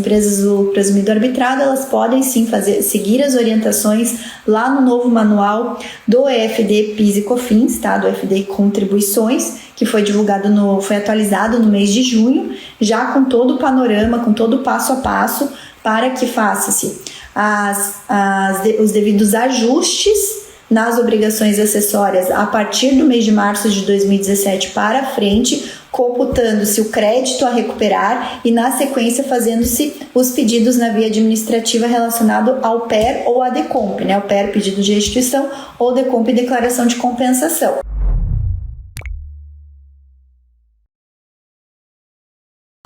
empresas do lucro presumido arbitrado, elas podem sim seguir as orientações lá no novo manual do EFD PIS e COFINS, tá? Do EFD Contribuições, que foi atualizado no mês de junho, já com todo o panorama, com todo o passo a passo, para que faça-se os devidos ajustes nas obrigações acessórias a partir do mês de março de 2017 para frente, computando-se o crédito a recuperar e, na sequência, fazendo-se os pedidos na via administrativa relacionado ao PER ou à DECOMP, né? O PER, pedido de restituição, ou DECOMP, declaração de compensação.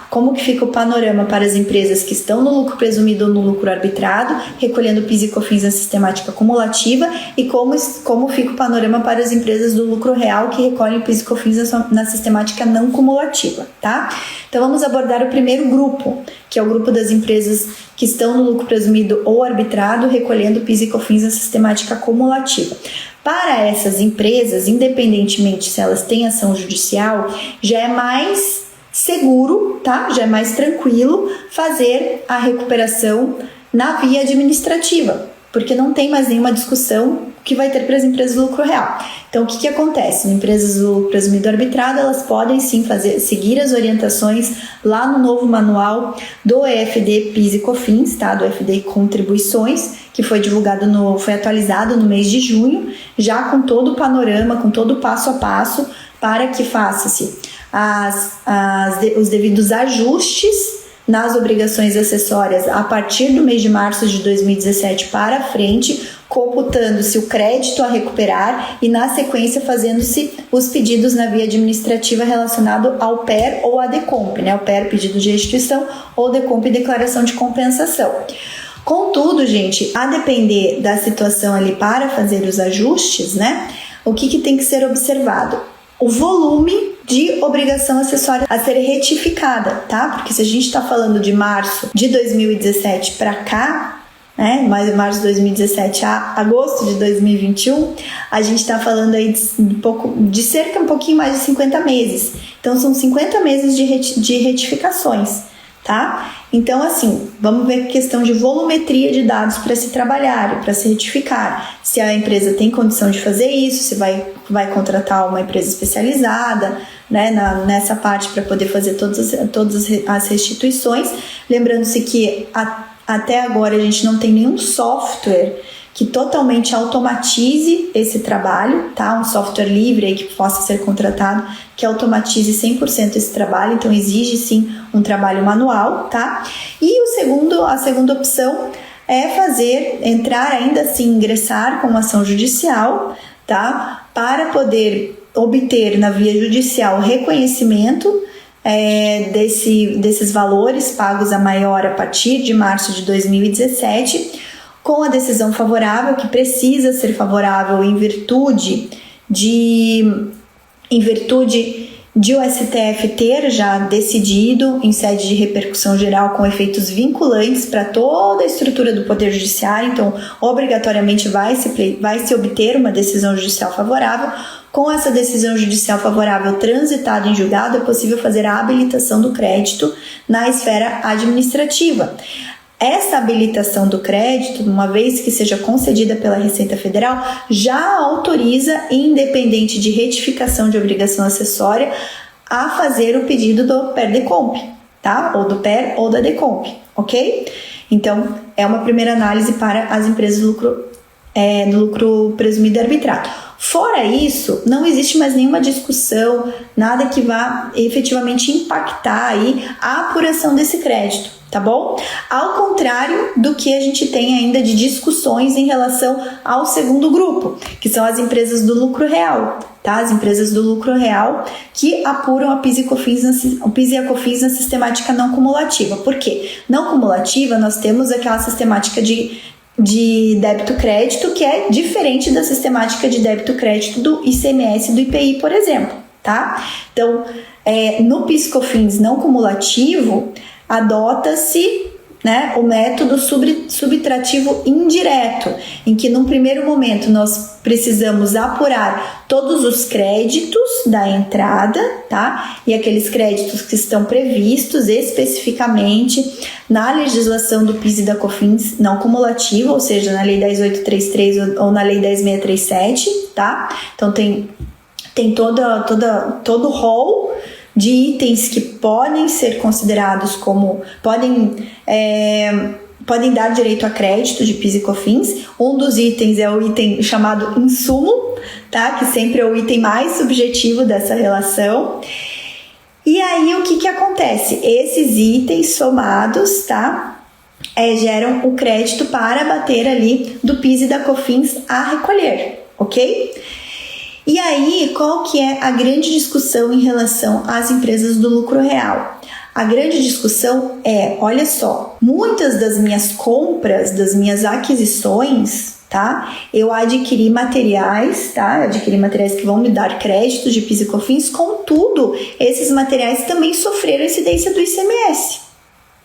Como que fica o panorama para as empresas que estão no lucro presumido ou no lucro arbitrado, recolhendo PIS e COFINS na sistemática cumulativa, e como fica o panorama para as empresas do lucro real que recolhem PIS e COFINS na sistemática não cumulativa, tá? Então vamos abordar o primeiro grupo, que é o grupo das empresas que estão no lucro presumido ou arbitrado, recolhendo PIS e COFINS na sistemática cumulativa. Para essas empresas, independentemente se elas têm ação judicial, já é mais seguro, tá? Já é mais tranquilo fazer a recuperação na via administrativa, porque não tem mais nenhuma discussão que vai ter para as empresas do lucro real. Então, o que acontece? As empresas do lucro presumido arbitrado, elas podem sim seguir as orientações lá no novo manual do EFD PIS e COFINS, tá? Do EFD Contribuições, que foi atualizado no mês de junho, já com todo o panorama, com todo o passo a passo, para que faça-se os devidos ajustes nas obrigações acessórias a partir do mês de março de 2017 para frente, computando-se o crédito a recuperar e, na sequência, fazendo-se os pedidos na via administrativa relacionado ao PER ou à DECOMP, né? O PER, pedido de restituição, ou DECOMP, declaração de compensação. Contudo, gente, a depender da situação ali para fazer os ajustes, né? O que tem que ser observado? O volume de obrigação acessória a ser retificada, tá? Porque se a gente está falando de março de 2017 para cá, né? Março de 2017 a agosto de 2021, a gente está falando aí de cerca um pouquinho mais de 50 meses. Então, são 50 meses de retificações, tá? Então, assim, vamos ver a questão de volumetria de dados para se trabalhar, para se retificar. Se a empresa tem condição de fazer isso, se vai contratar uma empresa especializada, né, nessa parte para poder fazer todas as restituições. Lembrando-se que até agora a gente não tem nenhum software que totalmente automatize esse trabalho, tá? Um software livre aí que possa ser contratado, que automatize 100% esse trabalho, então exige sim um trabalho manual, tá? E a segunda opção é entrar ainda assim, ingressar com uma ação judicial, tá? Para poder obter na via judicial reconhecimento desses valores pagos a maior a partir de março de 2017, com a decisão favorável, que precisa ser favorável em virtude de o STF ter já decidido em sede de repercussão geral com efeitos vinculantes para toda a estrutura do Poder Judiciário. Então, obrigatoriamente vai se obter uma decisão judicial favorável. Com essa decisão judicial favorável transitada em julgado, é possível fazer a habilitação do crédito na esfera administrativa. Essa habilitação do crédito, uma vez que seja concedida pela Receita Federal, já autoriza, independente de retificação de obrigação acessória, a fazer o pedido do PER-DECOMP, tá? Ou do PER ou da DECOMP, ok? Então, é uma primeira análise para as empresas do lucro presumido arbitrado. Fora isso, não existe mais nenhuma discussão, nada que vá efetivamente impactar aí a apuração desse crédito, tá bom? Ao contrário do que a gente tem ainda de discussões em relação ao segundo grupo, que são as empresas do lucro real, tá? As empresas do lucro real que apuram a PIS e a COFINS na sistemática não cumulativa. Por quê? Não cumulativa, nós temos aquela sistemática de débito-crédito, que é diferente da sistemática de débito-crédito do ICMS e do IPI, por exemplo, tá? Então, no PIS/COFINS não cumulativo, adota-se né, o método subtrativo indireto, em que num primeiro momento nós precisamos apurar todos os créditos da entrada, tá? E aqueles créditos que estão previstos especificamente na legislação do PIS e da COFINS não cumulativa, ou seja, na Lei 10.833 ou na Lei 10.637, tá? Então tem todo o rol de itens que podem ser considerados como podem dar direito a crédito de PIS e COFINS. Um dos itens é o item chamado insumo, tá? Que sempre é o item mais subjetivo dessa relação. E aí o que acontece? Esses itens somados, tá? Geram o crédito para bater ali do PIS e da COFINS a recolher, ok? E aí, qual que é a grande discussão em relação às empresas do lucro real? A grande discussão é, olha só, muitas das minhas compras, das minhas aquisições, tá? Eu adquiri materiais, tá? Adquiri materiais que vão me dar créditos de PIS e COFINS, contudo, esses materiais também sofreram incidência do ICMS,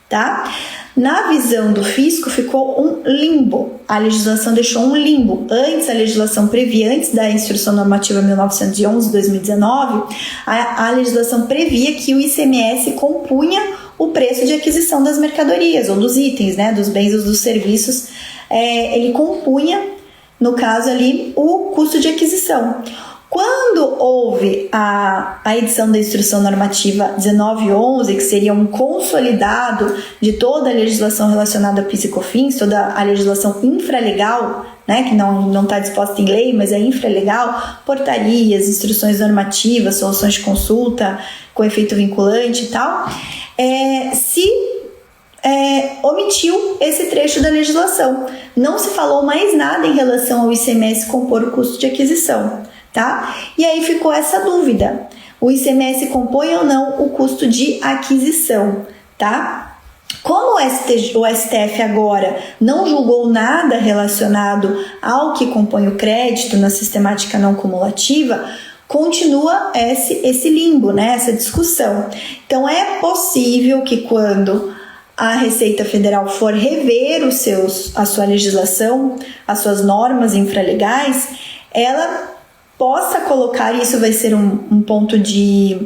tá? Na visão do fisco ficou um limbo, a legislação deixou um limbo. Antes, a legislação previa, antes da Instrução Normativa 1911-2019, a legislação previa que o ICMS compunha o preço de aquisição das mercadorias, ou dos itens, né, dos bens ou dos serviços, ele compunha, no caso ali, o custo de aquisição. Quando houve a edição da Instrução Normativa 1911, que seria um consolidado de toda a legislação relacionada a PIS e COFINS, toda a legislação infralegal, né, que não está disposta em lei, mas é infralegal, portarias, instruções normativas, soluções de consulta com efeito vinculante e tal, omitiu esse trecho da legislação. Não se falou mais nada em relação ao ICMS compor o custo de aquisição. Tá? E aí ficou essa dúvida, o ICMS compõe ou não o custo de aquisição, tá? Como o STF agora não julgou nada relacionado ao que compõe o crédito na sistemática não cumulativa, continua esse limbo, né? Essa discussão. Então é possível que quando a Receita Federal for rever a sua legislação, as suas normas infralegais, ela possa colocar, e isso vai ser um ponto de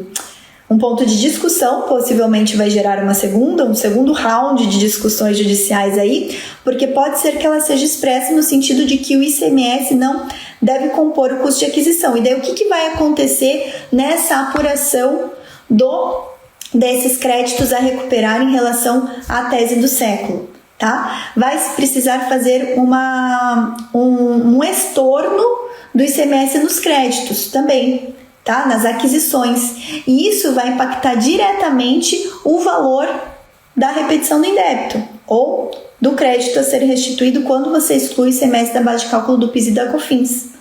discussão, possivelmente vai gerar um segundo round de discussões judiciais aí, porque pode ser que ela seja expressa no sentido de que o ICMS não deve compor o custo de aquisição. E daí o que vai acontecer nessa apuração desses créditos a recuperar em relação à tese do século? Tá? Vai precisar fazer um estorno do ICMS nos créditos também, tá? Nas aquisições. E isso vai impactar diretamente o valor da repetição do indébito ou do crédito a ser restituído quando você exclui o ICMS da base de cálculo do PIS e da COFINS.